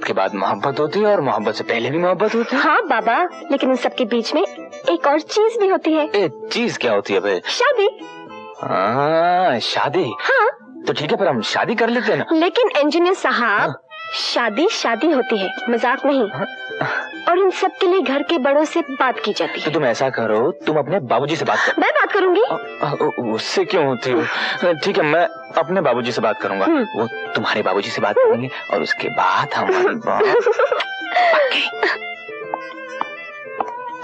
मोहब्बत के बाद मोहब्बत होती है और मोहब्बत से पहले भी मोहब्बत होती है। हाँ बाबा, लेकिन इन सबके बीच में एक और चीज भी होती है। एक चीज क्या होती है भाई? शादी। हाँ शादी। हाँ तो ठीक है, पर हम शादी कर लेते हैं ना। लेकिन इंजीनियर साहब, हाँ? शादी शादी होती है, मजाक नहीं। हाँ? और इन सब के लिए घर के बड़ों से बात की जाती है। तो तुम ऐसा करो, तुम अपने बाबूजी से बात करो। मैं बात करूंगी। उससे क्यों होती हो? ठीक है, मैं अपने बाबूजी से बात करूंगा, वो तुम्हारे बाबूजी से बात करेंगे और उसके बाद हमारी बात।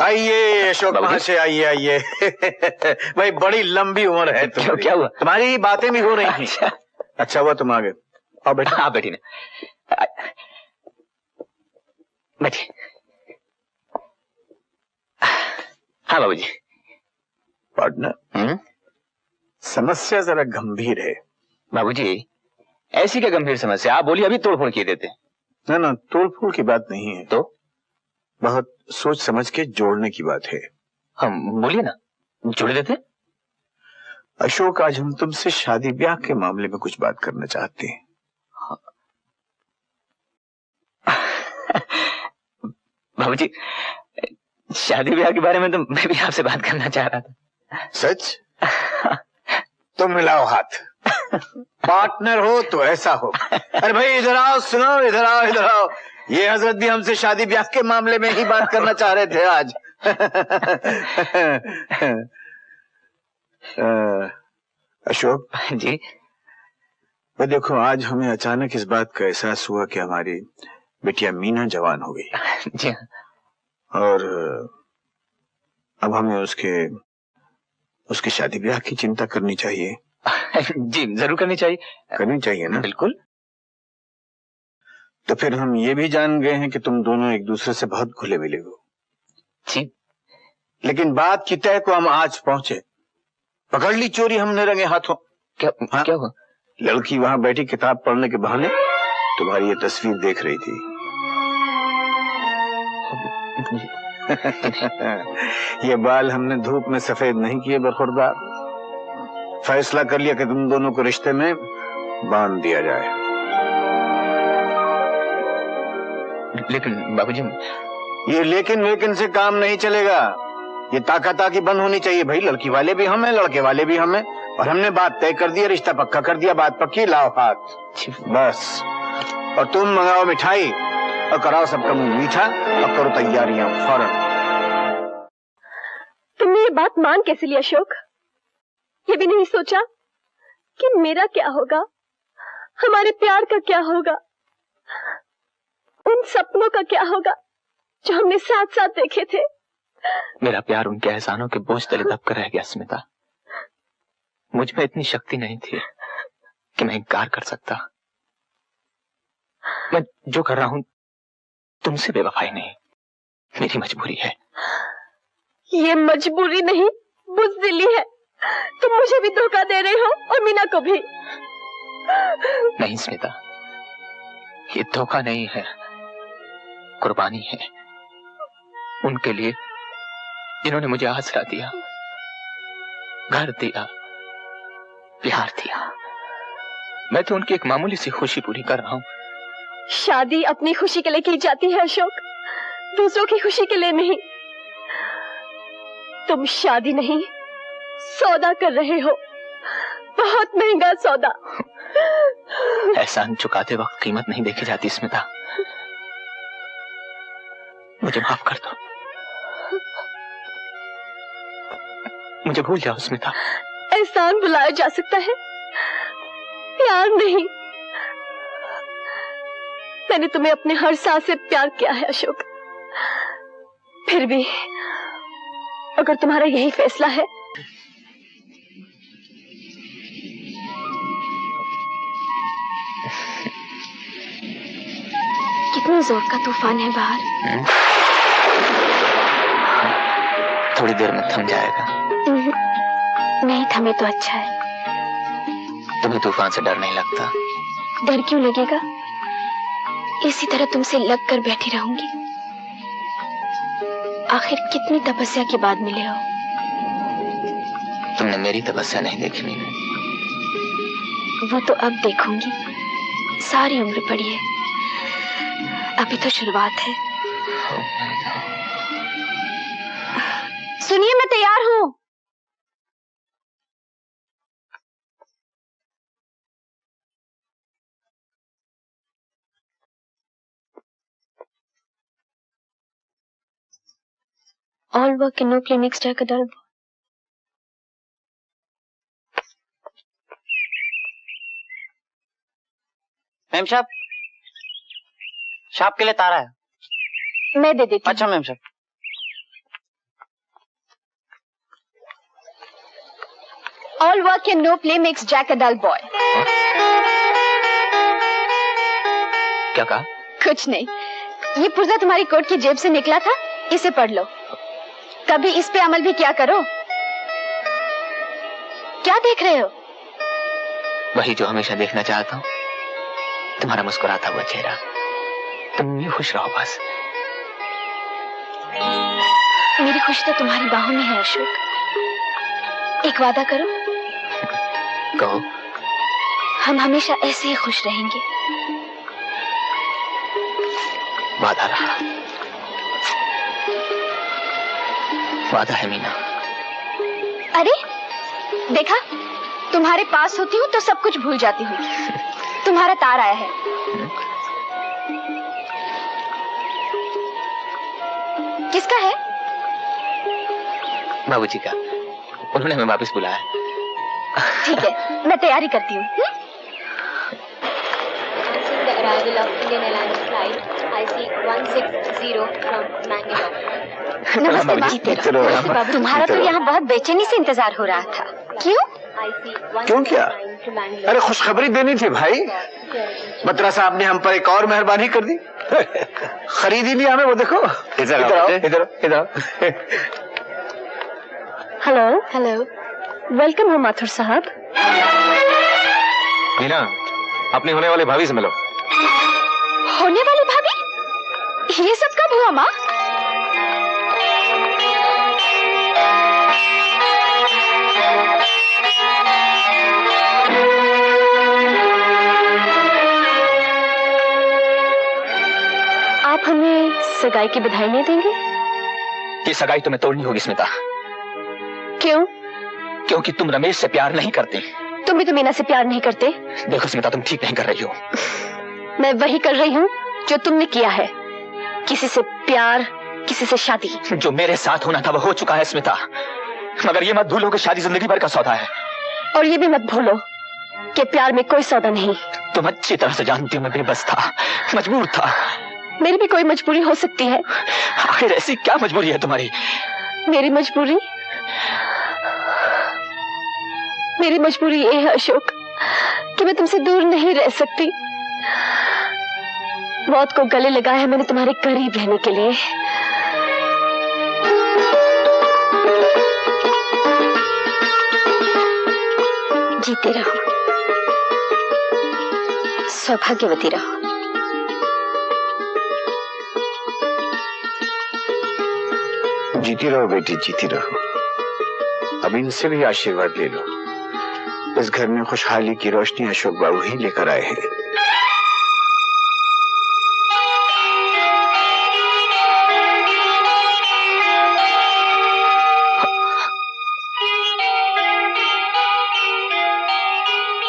आइए अशोक महाशय, आइए आइए। भाई बड़ी लंबी उम्र है तुम्हारी। क्या हुआ? तुम्हारी बातें भी हो रही हैं। अच्छा हुआ तुम आ गए। आओ बैठो। हाँ बैठी ना, बैठी। हाँ बाबूजी। पार्टनर, समस्या जरा गंभीर है। बाबूजी ऐसी क्या गंभीर समस्या? आप बोलिए, अभी तोड़फोड़ किए देते। ना ना, तोड़फोड़ की बात नहीं है, तो बहुत सोच समझ के जोड़ने की बात है। हम बोलिए ना, जोड़ देते। अशोक, आज हम तुमसे शादी ब्याह के मामले में कुछ बात करना चाहते हैं। बाबूजी शादी ब्याह के बारे में तो मैं भी आपसे बात करना चाह रहा था। सच? तो मिलाओ हाथ। पार्टनर हो तो ऐसा हो। अरे भाई इधर आओ, सुनो, इधर आओ, इधर आओ। ये हजरत भी हमसे शादी ब्याह के मामले में ही बात करना चाह रहे थे आज। अशोक जी। वो देखो, आज हमें अचानक इस बात का एहसास हुआ कि हमारी बिटिया मीना जवान हो गई। जी। और अब हमें उसकी शादी ब्याह की चिंता करनी चाहिए। जी जरूर करनी चाहिए। करनी चाहिए ना? बिल्कुल। तो फिर हम ये भी जान गए हैं कि तुम दोनों एक दूसरे से बहुत घुले मिले हो। जी। लेकिन बात की तय को हम आज पहुंचे। पकड़ ली चोरी हमने रंगे हाथों। क्या? हाँ? क्या हुआ? लड़की वहां बैठी किताब पढ़ने के बहाने तुम्हारी ये तस्वीर देख रही थी। ये बाल हमने धूप में सफेद नहीं किए बरखुरदार। फैसला कर लिया कि तुम दोनों को रिश्ते में बांध दिया जाए। लेकिन बाबूजी, ये लेकिन वेकिन से काम नहीं चलेगा। ये ताकी बंद होनी चाहिए भाई। लड़की वाले भी हम हैं, लड़के वाले भी हम हैं, और हमने बात तय कर दी, रिश्ता पक्का कर दिया। बात पक्की, लाओ हाथ बस। और तुम मंगाओ मिठाई और कराओ सबका मुंह मीठा और करो तैयारियां फौरन। तुमने ये बात मान कैसे लिया अशोक? ये भी नहीं सोचा कि मेरा क्या होगा, हमारे प्यार का क्या होगा, उन सपनों का क्या होगा जो हमने साथ साथ देखे थे। मेरा प्यार उनके एहसानों के बोझ तले दबकर रह गया स्मिता। मुझ में इतनी शक्ति नहीं थी कि मैं इनकार कर सकता। मैं जो कर रहा हूं तुमसे बेवफाई नहीं, मेरी मजबूरी है। ये मजबूरी नहीं, बुज़दिली है। तुम मुझे भी धोखा दे रहे हो और मीना को भी। नहीं स्मिता, ये धोखा नहीं है, कुर्बानी है उनके लिए जिन्होंने मुझे आसरा दिया, घर दिया, प्यार दिया। मैं तो उनकी एक मामूली सी खुशी पूरी कर रहा हूं। शादी अपनी खुशी के लिए की जाती है अशोक, दूसरों की खुशी के लिए नहीं। तुम शादी नहीं, सौदा कर रहे हो, बहुत महंगा सौदा। एहसान चुकाते वक्त कीमत नहीं देखी जाती स्मिता। मुझे माफ कर दो, मुझे भूल जाओ स्मिता। एहसान बुलाया जा सकता है, प्यार नहीं। मैंने तुम्हें अपने हर सांस से प्यार किया है अशोक। फिर भी अगर तुम्हारा यही फैसला है, कितने जोर का तूफान है बाहर। थोड़ी देर में थम जाएगा। नहीं थमे तो अच्छा है। तुम्हें तूफान से डर नहीं लगता? डर क्यों लगेगा, इसी तरह तुमसे लग कर बैठी रहूंगी। आखिर कितनी तपस्या के बाद मिले हो। तुमने मेरी तपस्या नहीं देखी मीनू। वो तो अब देखूंगी, सारी उम्र पड़ी है। अभी तो शुरुआत है। सुनिए, मैं तैयार हूँ। All work and no play makes Jack a dull boy. Ma'am साहब, शाप के लिए तारा है। मैं दे देती हूँ। अच्छा मैम साहब। All work and no play makes Jack a dull boy. क्या कहा? कुछ नहीं, ये पुर्जा तुम्हारी कोट की जेब से निकला था, इसे पढ़ लो। कभी इस पे अमल भी क्या करो। क्या देख रहे हो? वही जो हमेशा देखना चाहता हूँ, तुम्हारा मुस्कुराता हुआ चेहरा। तुम यूं खुश रहो बस। मेरी खुशी तो तुम्हारी बाहों में है अशोक। एक वादा करो। कहो। हम हमेशा ऐसे ही खुश रहेंगे। वादा रहा। वादा है मीना। अरे देखा, तुम्हारे पास होती हूँ तो सब कुछ भूल जाती हूँ। तुम्हारा तार आया है। किसका है? बाबूजी का। उन्होंने हमें वापस बुलाया। ठीक है, मैं तैयारी करती हूँ। नमस्ते बाबू। तुम्हारा तो यहाँ बहुत बेचैनी से इंतजार हो रहा था। क्यों? क्यों क्या? अरे खुशखबरी देनी थी भाई। बत्रा साहब ने हम पर एक और मेहरबानी कर दी। खरीद ही लिया हमें, वो देखो। इधर आओ, इधर इधर। हेलो हेलो, वेलकम हो माथुर साहब। मीना, अपनी होने वाली भाभी से मिलो। होने वाली भाभी? ये सब कब हुआ माँ? आप हमें सगाई की बधाई नहीं देंगे? ये सगाई तुम्हें तोड़नी होगी स्मिता। क्यों? क्योंकि तुम रमेश से प्यार नहीं करती। तुम भी तो मीना से प्यार नहीं करते। देखो स्मिता, तुम ठीक नहीं कर रही हो। मैं वही कर रही हूँ जो तुमने किया है। किसी से प्यार, किसी से शादी। जो मेरे साथ होना था वो हो चुका है स्मिता। मगर ये मत भूलो कि शादी जिंदगी भर का सौदा है। और ये भी मत भूलो कि प्यार में कोई सौदा नहीं। तुम अच्छी तरह से जानती हो मैं बेबस था, मजबूर था। मेरी भी कोई मजबूरी हो सकती है। आखिर ऐसी क्या मजबूरी है तुम्हारी? मेरी मजबूरी ये है अशोक कि मैं तुमसे दूर नहीं रह सकती। मौत को गले लगाया है मैंने तुम्हारे करीब रहने के लिए। जीते रहो, सौभाग्यवती रहो। जीती रहो बेटी, जीती रहो। अब इनसे भी आशीर्वाद ले लो। इस घर में खुशहाली की रोशनी अशोक बाबू ही लेकर आए हैं।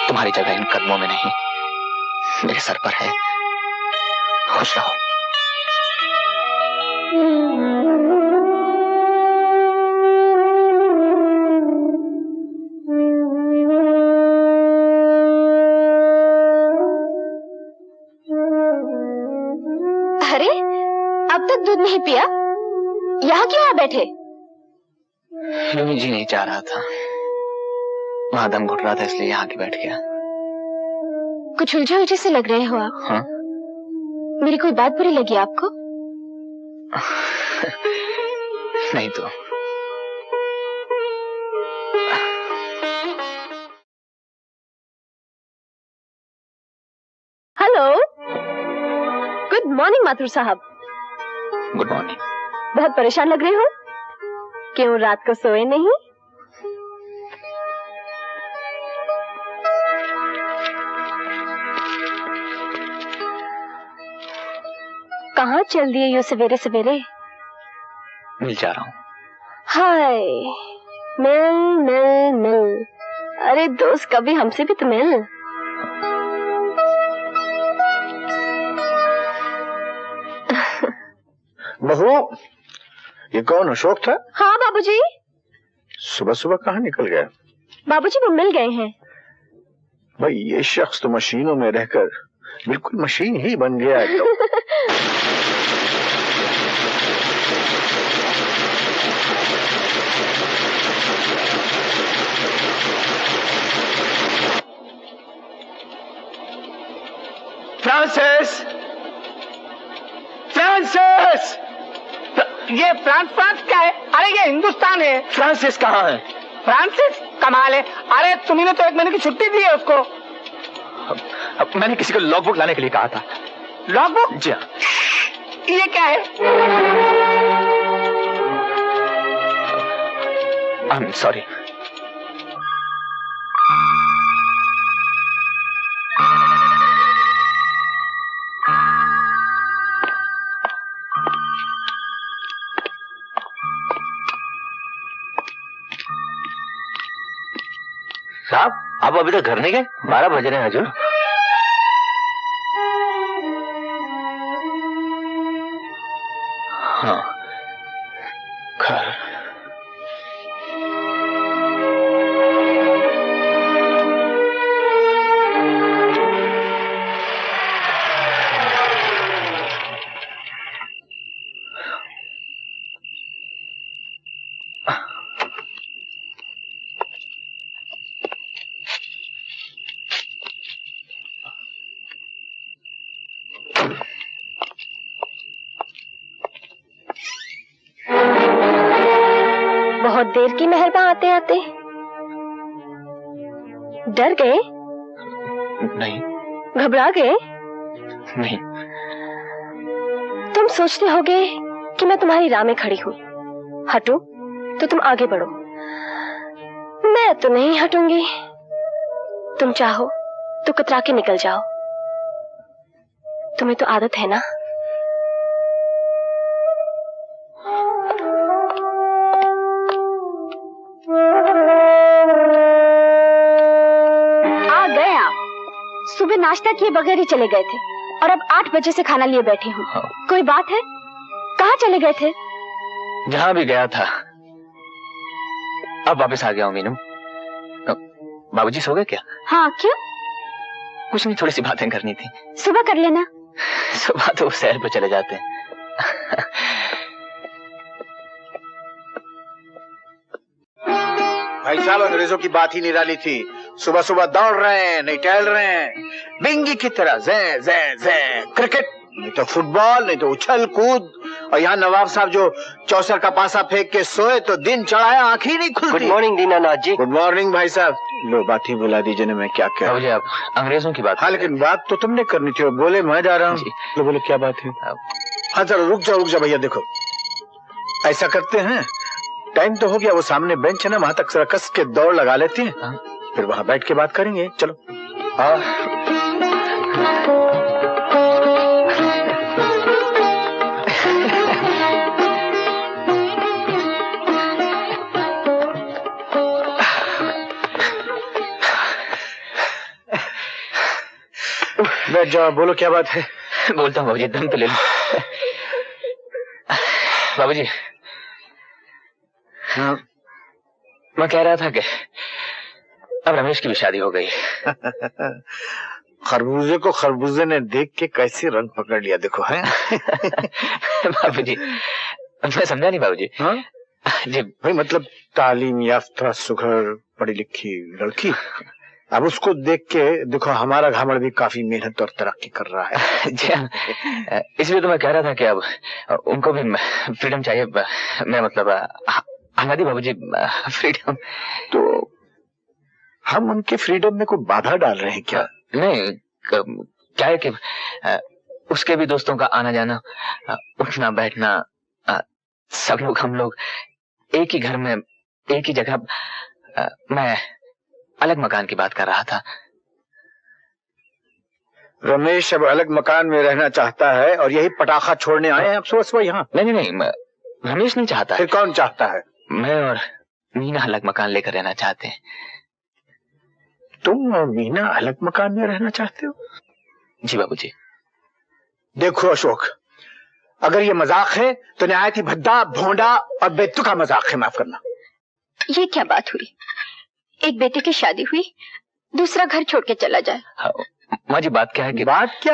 तुम्हारी जगह इन कदमों में नहीं, मेरे सर पर है। खुश रहो। अरे अब तक दूध नहीं पिया? यहाँ क्यों आ बैठे? यूं ही जी नहीं चाह रहा था, वहां दम घुट रहा था इसलिए यहाँ के बैठ गया। कुछ उलझे से लग रहे हो आप। हाँ? मेरी कोई बात बुरी लगी आपको? नहीं तो। हेलो, गुड मॉर्निंग माथुर साहब। Good morning. बहुत परेशान लग रहे हो। क्यों रात को सोए नहीं? कहाँ चल दिए यूं सवेरे सवेरे? मिल जा रहा हूँ। हाय, मिल मिल मिल। अरे दोस्त, कभी हमसे भी तो मिल। बहू, ये कौन अशोक था? हाँ बाबूजी। सुबह सुबह कहाँ निकल गया? बाबूजी वो मिल गए हैं। भाई ये शख्स तो मशीनों में रहकर बिल्कुल मशीन ही बन गया है। तो फ्रांसिस, फ्रांसिस! ये फ्रांस क्या है? अरे ये हिंदुस्तान है। फ्रांसिस कहाँ है? फ्रांसिस कमाल है। अरे तुम्ही तो 1 महीने की छुट्टी दी है उसको। अब मैंने किसी को लॉगबुक लाने के लिए कहा था। लॉगबुक? जी हाँ। ये क्या है? I am sorry. साहब, आप अभी तक घर नहीं गए? 12 बज रहे हैं हजूर। हाँ, घर। बहुत देर की मेहरबान आते आते। डर गए? नहीं घबरा गए? नहीं। तुम सोचते होगे कि मैं तुम्हारी राह में खड़ी हूँ, हटूं तो तुम आगे बढ़ो। मैं तो नहीं हटूंगी। तुम चाहो तो कतरा के निकल जाओ। तुम्हें तो आदत है ना। आ गए आप। सुबह नाश्ता किए बगैर ही चले गए थे और अब 8 बजे से खाना लिए बैठी हूँ। हाँ। कोई बात है? कहाँ चले गए थे? जहां भी गया था अब वापस आ गया हूँ। मीनू, बाबूजी सो गए क्या? हाँ, क्यों? कुछ नहीं, थोड़ी सी बातें करनी थी। सुबह कर लेना। सुबह तो सैर पे चले जाते हैं। भाई साहब, अंग्रेजों की बात ही निराली थी। सुबह सुबह दौड़ रहे हैं, नहीं टहल रहे हैं, बिंगी की तरह जै जै जै। क्रिकेट, नहीं तो फुटबॉल, नहीं तो उछल कूद। और यहाँ नवाब साहब जो चौसर का पासा फेंक के सोए तो दिन चढ़ाया, आंख ही नहीं खुलती। गुड मॉर्निंग दीनानाथ जी। गुड मॉर्निंग भाई साहब। लो, बात ही बुला दीजिए ना, मैं क्या क्या। बाबूजी आप अंग्रेजों की बात। हाँ, लेकिन बात तो तुमने करनी थी। बोले मैं जा रहा हूँ। तो बोले क्या बात है? हाँ चलो, रुक जाओ भैया। देखो, ऐसा करते हैं, टाइम तो हो गया, वो सामने बेंच है ना, वहां तक जरा कस के दौड़ लगा लेते हैं। हाँ? फिर वहां बैठ के बात करेंगे। चलो। हाँ। बैठ जाओ, बोलो क्या बात है। बोलता हूँ बाबूजी, दम तो ले लो। बाबूजी, हाँ। मैं कह रहा था कि अब रमेश की भी शादी हो गई। खरबूजे को खरबूजे ने देख के कैसे रंग पकड़ लिया, देखो है। बाबूजी, मैं समझा नहीं बाबूजी। हाँ? जी भाई मतलब तालीम याफ्ता सुघड़ पढ़ी लिखी लड़की, अब उसको देख के देखो हमारा घामड़ भी काफी मेहनत और तरक्की कर रहा है। जी हाँ, इसलिए तो मैं कह रहा था कि अब उनको भी फ्रीडम चाहिए। मैं मतलब आजादी बाबूजी, फ्रीडम। तो हम उनके फ्रीडम में कोई बाधा डाल रहे हैं क्या? नहीं, क्या है कि उसके भी दोस्तों का आना जाना, उठना बैठना, सब लोग हम लोग एक ही घर में एक ही जगह। मैं अलग मकान की बात कर रहा था। रमेश अब अलग मकान में रहना चाहता है और यही पटाखा छोड़ने आए हैं अब सुबह सुबह यहाँ। नहीं, रमेश नहीं चाहता फिर कौन चाहता है? मैं और मीना अलग मकान लेकर रहना चाहते हैं। तुम और मीना अलग मकान में रहना चाहते हो? जी बाबूजी। देखो अशोक, अगर ये मजाक है तो नहायत ही भद्दा, भोंडा और बेतुका मजाक है, माफ करना। ये क्या बात हुई? एक बेटे की शादी हुई, दूसरा घर छोड़ के चला जाए। माँ जी बात क्या है कि बात क्या